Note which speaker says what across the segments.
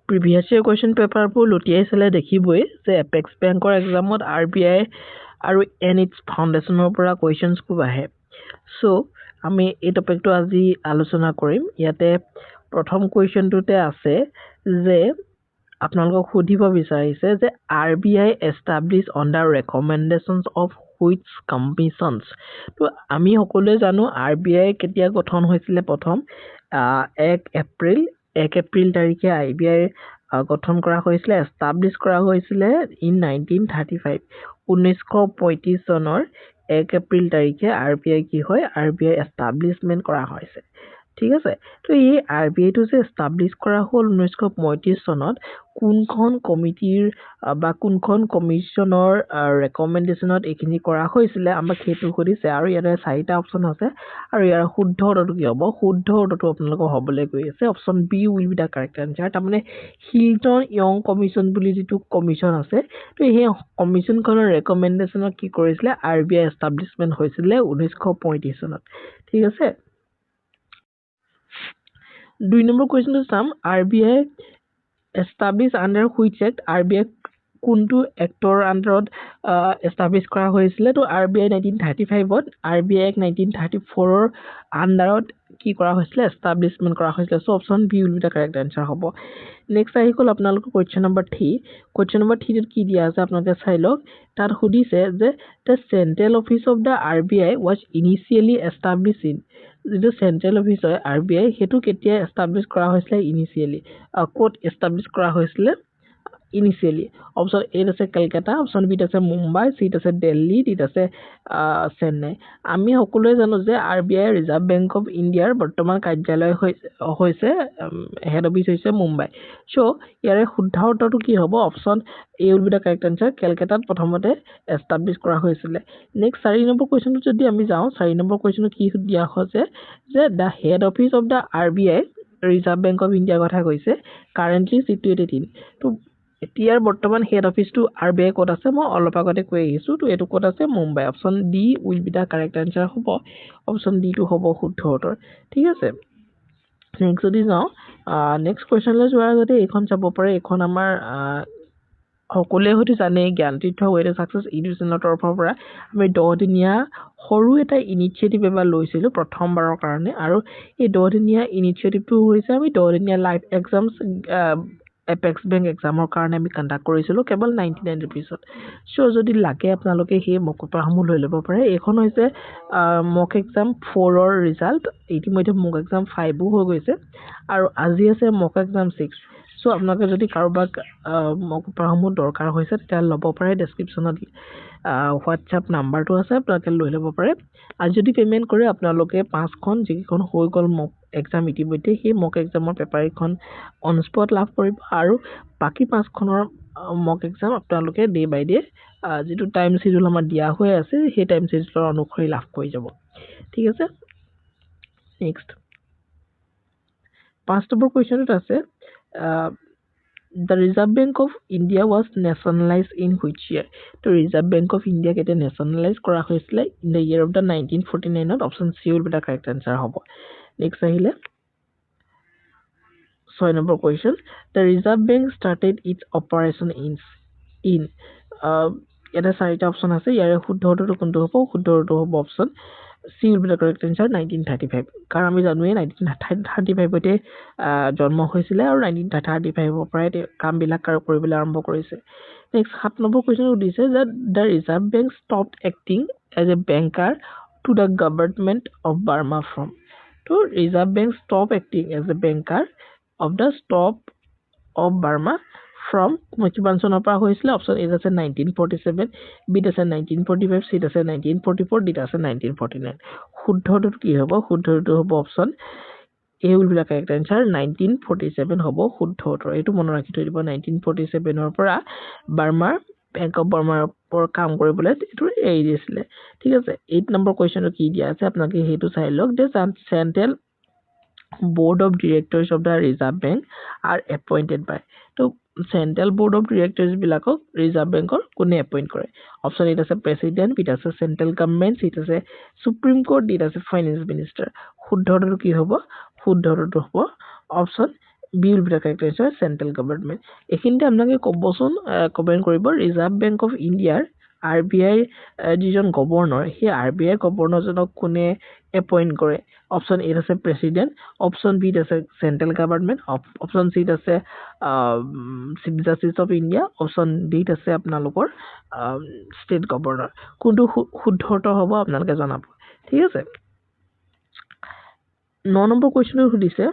Speaker 1: Previous year question পেপাৰবোৰ লুটিয়াই চালে দেখিবই যে এপেক্স বেংকৰ এক্সামত RBI আৰু ইটছ ফাউণ্ডেশ্যনৰ পৰা কুৱেশ্যনছ খুব আহে। চ' আমি এই টপিকটো আজি আলোচনা কৰিম। ইয়াতে প্ৰথম কুৱেশ্যনটোতে আছে যে আপোনালোকক সুধিব বিচাৰিছে যে RBI establish on the recommendations of which commissions. তো আমি সকলোৱে জানো RBI কেতিয়া গঠন হৈছিলে প্ৰথম 1 এপ্ৰিল তাৰিখে RBI গঠন কৰা হৈছিলে, এষ্টাব্লিছ কৰা হৈছিলে ইন 1935 1935 চনৰ 1 এপ্ৰিল তাৰিখে RBI কি হয় RBI এষ্টাব্লিছমেণ্ট কৰা হৈছে। ঠিক আছে, তো এই RBIটো যে এষ্টাব্লিছ কৰা হ'ল 1935 চনত কোনখন কমিটিৰ বা কোনখন কমিশ্যনৰ ৰেকমেণ্ডেশ্যনত এইখিনি কৰা হৈছিলে আমাক সেইটো সুধিছে। আৰু ইয়াতে 4টা অপশ্যন আছে আৰু ইয়াৰ শুদ্ধ উত্তৰটো কি হ'ব? শুদ্ধ উত্তৰটো আপোনালোকৰ হ'বলৈ গৈ আছে option B will be the correct answer. তাৰমানে হিলটন য়ং কমিশ্যন বুলি যিটো কমিশ্যন আছে, তো সেই কমিশ্যনখনৰ ৰেকমেণ্ডেশ্যনত কি কৰিছিলে RBI এষ্টাব্লিছমেণ্ট হৈছিলে 1935 চনত। ঠিক আছে, 2 নম্বৰ কুৱেশ্যনটো চাম। RBI establish under which act? RBI কোনটো এক্টৰ আণ্ডাৰত এষ্টাব্লিছ কৰা হৈছিলে? তো RBI 1935ত, RBI এক্ট 1934ৰ আণ্ডাৰত কি কৰা হৈছিলে এষ্টাব্লিছমেণ্ট কৰা হৈছিলে। So' option B will be the correct answer হ'ব। নেক্সট আহি গ'ল আপোনালোকৰ কুৱেশ্যন নম্বৰ 3। কুৱেশ্যন নম্বৰ 3টোত কি দিয়া আছে আপোনালোকে চাই লওক। তাত সুধিছে যে the central office of the RBI was initially establish in. যিটো চেণ্ট্ৰেল অফিচ হয় RBI সেইটো কেতিয়া এষ্টাব্লিছ কৰা হৈছিলে ইনিচিয়েলি? ক'ত এষ্টাব্লিছ কৰা হৈছিলে ইনিচিয়েলি? অপশ্যন এত আছে কেলকাতা, অপশ্যন বিত আছে মুম্বাই, চিত আছে দিল্লী, ডিত আছে চেন্নাই। আমি সকলোৱে জানো যে RBI ৰিজাৰ্ভ বেংক অফ ইণ্ডিয়াৰ বৰ্তমান কাৰ্যালয় হৈছে হেড অফিচ হৈছে মুম্বাই। চ' ইয়াৰে শুদ্ধ উত্তৰটো কি হ'ব? Option A will be the correct answer. কেলকাতাত প্ৰথমতে এষ্টাব্লিছ কৰা হৈছিলে। নেক্সট 4 নম্বৰ কুৱেশ্যনটো যদি আমি যাওঁ, 4 নম্বৰ কুৱেশ্যনটো কি দিয়া হৈছে যে the head office of the RBI reserve bank of ইণ্ডিয়াৰ কথা কৈছে, কাৰেণ্টলি চিটুৱেটেড ইন। তো এতিয়াৰ বৰ্তমান হেড অফিচটো RBI ক'ত আছে? মই অলপ আগতে কৈ আহিছোঁ। তো এইটো ক'ত আছে? Mumbai. Option D will be the correct answer হ'ব। অপশ্যন ডিটো হ'ব শুদ্ধ উত্তৰ। ঠিক আছে, নেক্সট যদি যাওঁ, নেক্সট কুৱেশ্যনলৈ যোৱাৰ আগতে এইখন চাব পাৰে। এইখন আমাৰ সকলোৱে হয়তো জানে জ্ঞানতীৰ্থ ৱে টু ছাকচেছ এডুকেশ্যনৰ তৰফৰ পৰা আমি 10 দিনীয়া সৰু এটা ইনিচিয়েটিভ এবাৰ লৈছিলোঁ প্ৰথমবাৰৰ কাৰণে। আৰু এই 10 দিনীয়া ইনিচিয়েটিভটো হৈছে আমি 10 দিনীয়া লাইভ এক্সামছ এপেক্স বেংক এক্সামৰ কাৰণে আমি কণ্ডাক্ট কৰিছিলোঁ কেৱল 99 ৰুপিছত। চ' যদি লাগে আপোনালোকে সেই মক পেপাৰসমূহ লৈ ল'ব পাৰে। এইখন হৈছে মক এক্সাম 4ৰ ৰিজাল্ট। ইতিমধ্যে মক এক্সাম 5ও হৈ গৈছে আৰু আজি আছে মক এক্সাম 6। চ' আপোনালোকে যদি কাৰোবাক মক পেপাৰসমূহ দৰকাৰ হৈছে তেতিয়াহ'লে ল'ব পাৰে। ডেছক্ৰিপশ্যনত হোৱাটছআপ নাম্বাৰটো আছে, আপোনালোকে লৈ ল'ব পাৰে। আৰু যদি পে'মেণ্ট কৰে আপোনালোকে 5খন যিকেইখন হৈ গ'ল মক এক্সাম ইতিমধ্যে সেই মক এক্সামৰ পেপাৰকেইখন অন স্পট লাভ কৰিব আৰু বাকী 5খনৰ মক এক্সাম আপোনালোকে ডে বাই ডে যিটো টাইম শ্বিডিউল আমাৰ দিয়া হৈ আছে সেই টাইম শ্বিডিউলৰ অনুসৰি লাভ কৰি যাব। ঠিক আছে, নেক্সট 5 নম্বৰ কুৱেশ্যনটোত আছে the reserve bank of India was nationalise in which year? তো ৰিজাৰ্ভ বেংক অফ ইণ্ডিয়া কেতিয়া নেশ্যনেলাইজ কৰা হৈছিলে? In the year of the 1949ত। Option C will be the correct answer হ'ব। নেক্সট আহিলে 6 number question, the reserve bank started its operation in. ইয়াতে 4টা option আছে। ইয়াৰে শুদ্ধ উত্তৰটো কোনটো হ'ব? শুদ্ধ উত্তৰটো হ'ব option C will be the correct answer 1935। কাৰণ আমি জানোৱেই 1935তে জন্ম হৈছিলে আৰু 1935ৰ পৰাই কামবিলাক কৰিবলৈ আৰম্ভ কৰিছে। নেক্সট 7 নম্বৰ কুৱেশ্যন সুধিছে যে the reserve bank stopped acting as a banker to the government of Burma from. তো reserve bank stop acting as a banker of the stop of Burma from কিমান চনৰ পৰা হৈছিলে? অপশ্যন এ আছে 1947, বিত আছে 1945, চিত আছে 1944, ডিত আছে 1949। শুদ্ধটো কি হ'ব? শুদ্ধটো হ'ব option A will be the correct answer 1947 হ'ব শুদ্ধ উত্তৰ। এইটো মনত ৰাখি থৈ দিব। 1947ৰ পৰা বাৰ্মাৰ বেংক অফ বাৰ্মাৰ ওপৰত কাম কৰিবলৈ এইটো এৰি দিছিলে। ঠিক আছে, 8 নম্বৰ কুৱেশ্যনটো কি দিয়া আছে আপোনালোকে সেইটো চাই লওক। যে central board of directors of the reserve bank are appointed by। তো চেণ্ট্ৰেল board of directors বিলাকক ৰিজাৰ্ভ বেংকৰ কোনে এপইণ্ট কৰে? অপশ্যন এত আছে প্ৰেচিডেণ্ট, বিত আছে চেণ্ট্ৰেল গভৰ্ণমেণ্ট, চিত আছে সুপ্ৰিম কোৰ্ট, ডিত আছে ফাইনেন্স মিনিষ্টাৰ। শুদ্ধটো কি হ'ব? শুদ্ধটো হ'ব option B will be the correct answer, central government. এইখিনিতে আপোনালোকে ক'বচোন কমেণ্ট কৰিব ৰিজাৰ্ভ বেংক অফ ইণ্ডিয়াৰ RBI যিজন গভৰ্ণৰ সেই RBI গভৰ্ণৰজনক কোনে এপইণ্ট কৰে অপশ্যন এ আছে প্ৰেচিডেণ্ট অপশ্যন বি আছে চেণ্ট্ৰেল গভৰ্ণমেণ্ট অপশ্যন চি আছে chief justice of India option D আছে আপোনালোকৰ ষ্টেট গভৰ্ণৰ কোনটো শুদ্ধ উত্তৰ হ'ব আপোনালোকে জনাব ঠিক আছে 9 নম্বৰ কুৱেশ্যনটো সুধিছে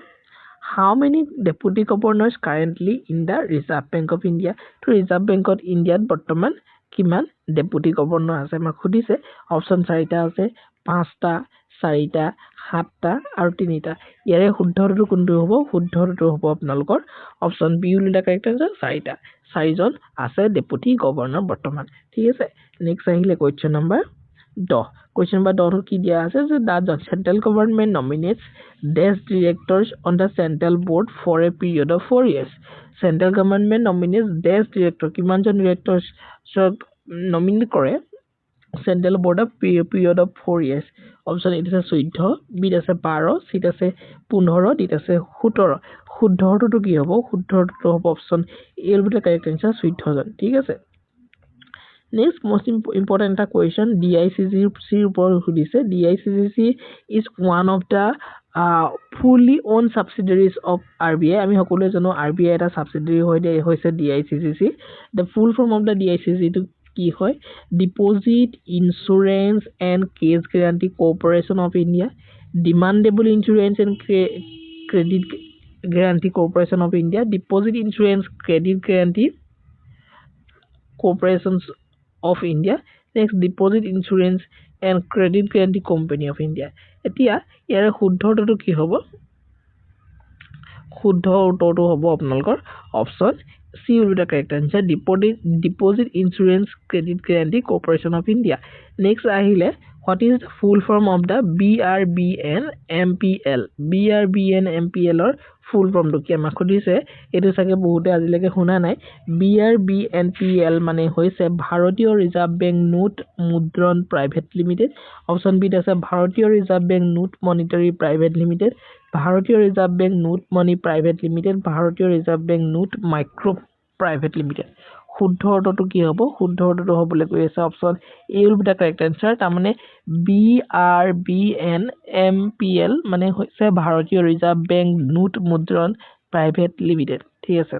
Speaker 1: How many deputy governors currently in the Reserve Bank of India? To Reserve Bank of India বৰ্তমান কিমান deputy governor আছে আমাক সুধিছে অপশ্যন 4টা আছে 5টা 4টা 7টা আৰু 3টা ইয়াৰে শুদ্ধটো কোনটো হ'ব শুদ্ধটো হ'ব আপোনালোকৰ option B will the correct answer 4টা 4জন আছে deputy governor বৰ্তমান ঠিক আছে নেক্সট আহিলে কোৱেশ্চন নম্বৰ 10 Question number 10 কি দিয়া আছে যে the central government nominates desk directors on the central board for a period of 4 years. Central government nominates desk director কিমানজন directors nominate কৰে central board of period of 4 years. Option A আছে 14 B আছে 12 C আছে 15 D আছে 17 শুদ্ধটো কি হ'ব শুদ্ধটো হ'ব option A will be the correct answer 14জন ঠিক আছে Next, most important question, DICC report সুধিছে DICC is one of the fully owned subsidiaries of RBI. আমি সকলোৱে জানো RBI এটা subsidiary হৈছে DICC. The full form of the DICC টো কি হয় Deposit Insurance and Case Guarantee Corporation of India, Demandable Insurance and Credit Guarantee Corporation of India, Deposit Insurance Credit Guarantee Corporations of India, next Deposit Insurance and Credit Guarantee Company of India. এতিয়া ইয়াৰ শুদ্ধটো কি হ'ব শুদ্ধ উত্তৰটো হ'ব আপোনালোকৰ option C will be the correct answer, Deposit Insurance Credit Guarantee Corporation of India. Next আহিলে what is the full form of the BRBN MPL? BRBN MPL or full form to কি আমাক সুধিছে এটো সাকে বহুতে আজিলৈকে শুনা নাই BRBNPL মানে হৈছে ভাৰতীয় ৰিজাৰ্ভ বেংক নোট মুদ্ৰণ প্ৰাইভেট লিমিটেড অপশ্যন বি আছে ভাৰতীয় reserve bank note monetary private limited ভাৰতীয় reserve bank note money private limited ভাৰতীয় reserve bank note micro private limited শুদ্ধ অৰ্থটো কি হ'ব শুদ্ধ অৰ্থটো হ'বলৈ কৈ আছে option A will be the correct answer তাৰ মানে BRBNMPL মানে হৈছে ভাৰতীয় ৰিজাৰ্ভ বেংক নোট মুদ্ৰণ প্ৰাইভেট লিমিটেড ঠিক আছে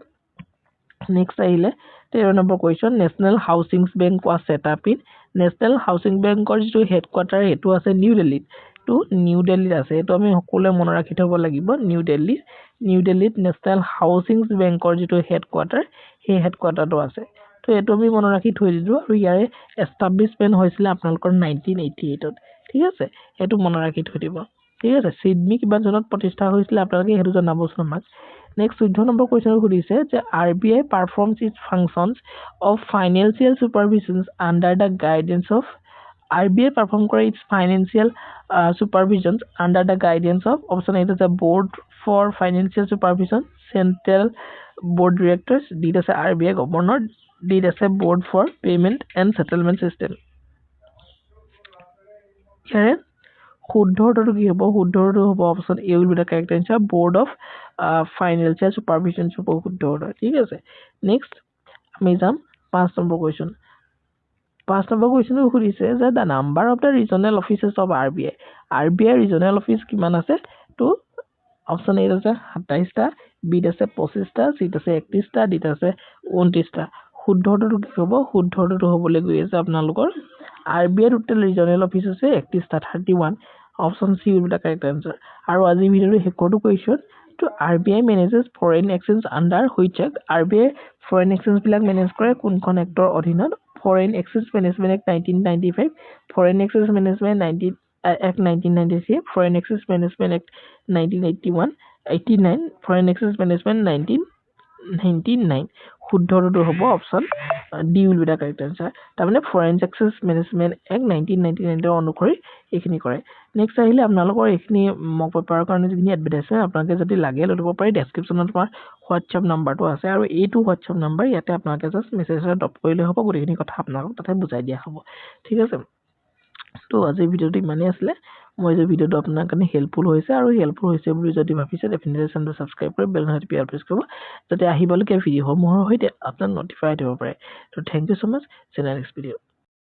Speaker 1: নেক্সট আহিলে 13 number question national housing bank was set up in national housing বেংকৰ যিটো হেডকোৱাৰ্টাৰ হেতু আছে নিউ দিল্লীত to নিউ দিল্লীত আছে এটো আমি সকলোৱে মনত ৰাখি থব লাগিব নিউ দিল্লীত নেশনাল হাউচিং বেংকৰ যিটো হেডকোৱাৰ্টাৰ সেই হেডকোৱাৰ্টাৰটো আছে তো এটো আমি মনত ৰাখি থৈ দিছো আৰু ইয়াৰে এষ্টাব্লিশমেন্ট হৈছিল আপোনালোকৰ 1988 ত ঠিক আছে এটো মনত ৰাখি থৈ দিব ঠিক আছে সিডনি কিমান জনত প্ৰতিষ্ঠা হৈছিল আপোনালোকে হেতু জনাবচোন আমাক নেক্সট 14 নম্বৰ কোৱেশ্চন সুধিছে যে RBI performs its functions of financial supervisions under the guidance of RBI perform কৰে its financial supervisions under the guidance of option A is the board for financial supervision central board directors D is RBI governor D is board for payment and settlement system here শুদ্ধটো কি হ'ব শুদ্ধটো হ'ব option A will be the correct answer board of financial supervision শুদ্ধ ঠিক আছে next আমি যাম 5 number question 5 number question সুধিছে যে the number of the regional offices of RBI regional office কিমান আছে তো অপশ্যন এ আছে 27টা বি আছে 25টা সি আছে 31টা ডি আছে 29টা শুদ্ধটো কি হ'ব শুদ্ধটো হ'বলৈ গৈ আছে আপোনালোকৰ RBI total regional office আছে 31টা 31 option C will be the correct answer আৰু আজি ভিডিওৰ হেকৰটো question to RBI manages foreign exchange under which act RBI foreign exchange বিলাক মেনেজ কৰে কোনখন এক্টৰ অধীনত foreign exchange management act 1995 foreign exchange management act 1996 foreign exchange management act 1989 foreign exchange management 1999 শুদ্ধটো হ'ব option D will be the correct answer তাৰ মানে foreign access management act 1999 ৰ অনুসৰি এইখিনি কৰে নেক্সট আহিলে আপোনালোকৰ এইখিনি মক পেপাৰৰ কাৰণে যিখিনি এডভাৰটাইজমেন্ট আপোনালোকে যদি লাগে লৈ ল'ব পাৰি ডেসক্ৰিপচনত তোমাৰ হোৱাটসএপ নাম্বাৰটো আছে আৰু এইটো হোৱাটসএপ নাম্বাৰ ইয়াতে আপোনালোকে জাস্ট মেছেজ এটা ড্ৰপ কৰিলে হ'ব গোটেইখিনি কথা আপোনালোকক তাতে বুজাই দিয়া হ'ব ঠিক আছে তো আজি ভিডিওটো ইমানেই আছিলে মই যে ভিডিঅ'টো আপোনাৰ কাৰণে হেল্পফুল হৈছে আৰু হেল্পফুল হৈছে বুলি যদি ভাবিছে ডেফিনেটলি চেনেলটো ছাবস্ক্ৰাইব কৰি বেল ন'টিফিকেশ্যন প্ৰেছ কৰিব যাতে আহিবলগীয়া ভিডিঅ'সমূহৰ সৈতে আপোনাক ন'টিফাই দিব পাৰে। ত' thank you so' much, channel next video'.